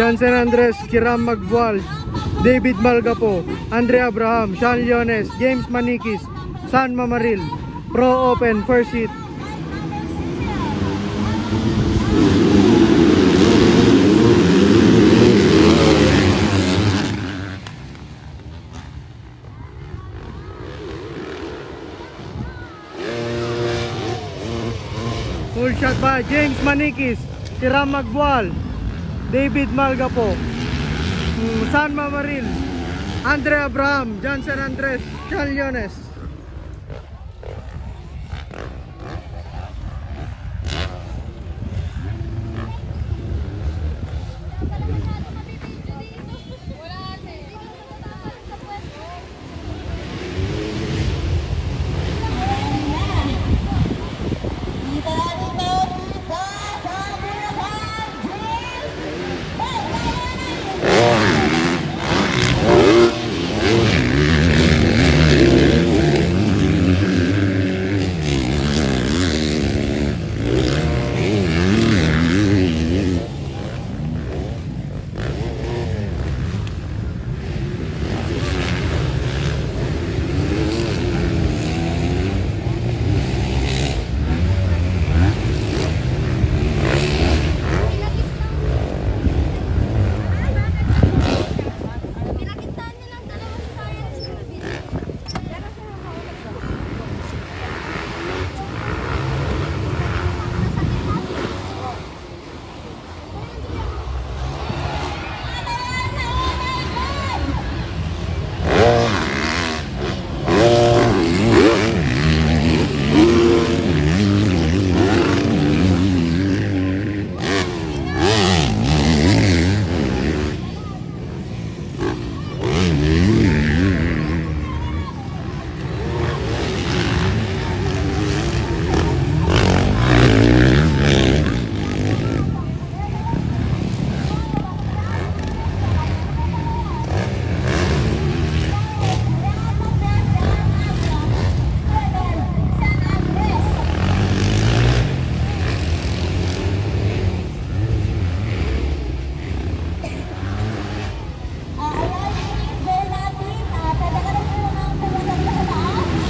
Jansen Andres, Kiram Magbual, David Malgapo, Andre Abraham, Sean Leones, James Manikis, San Mamaril, Pro Open, first seat. Full shot by James Manikis, Kiram Magbual, David Malgapo, San Mamaril, Andre Abraham, Jansen Andres, Sean Leones.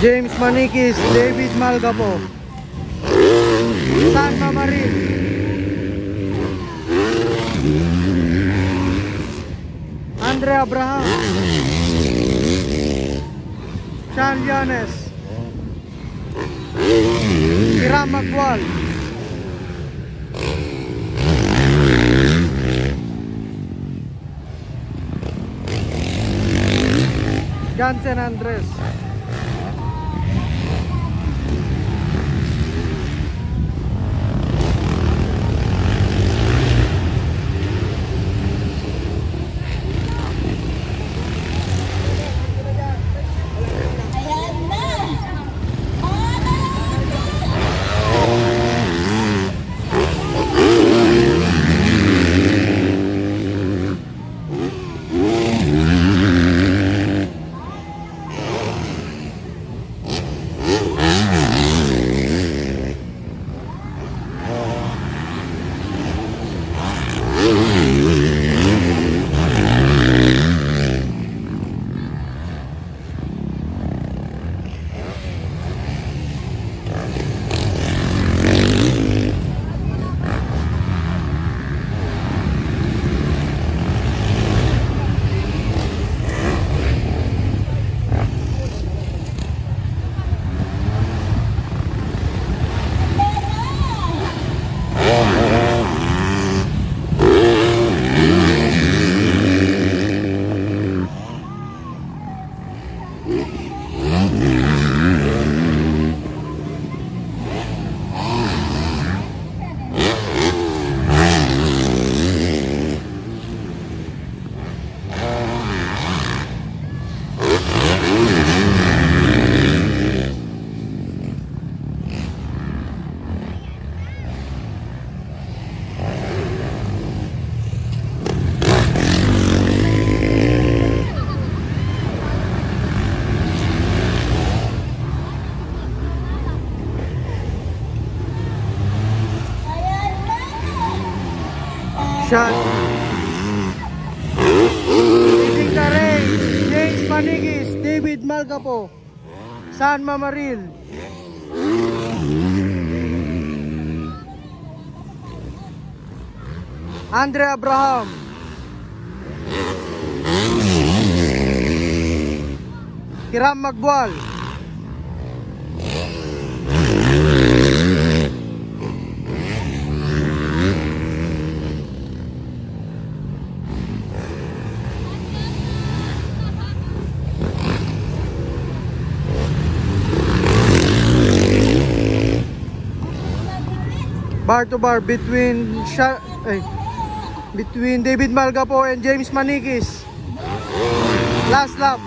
James Manikis, David Malgapo, San Mamaril, Andre Abraham, Sean Leones, Kiram Magbual, Jansen Andres. Shot Maniquis, David Malgapo, San Mamaril. Andre Abraham, Hiram Magbual, bar to bar between David Malgapo and James Maniquis. Last lap.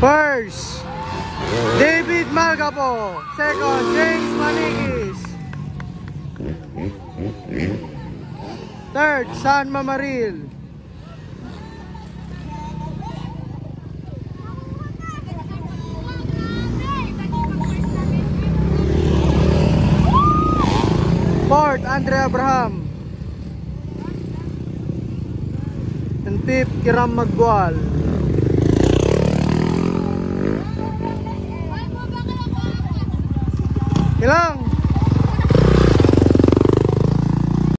First, David Malgapo. Second, James Maniquis. Third, San Mamaril. Fourth, Andre Abraham. And fifth, Hiram Magbual. Ilang?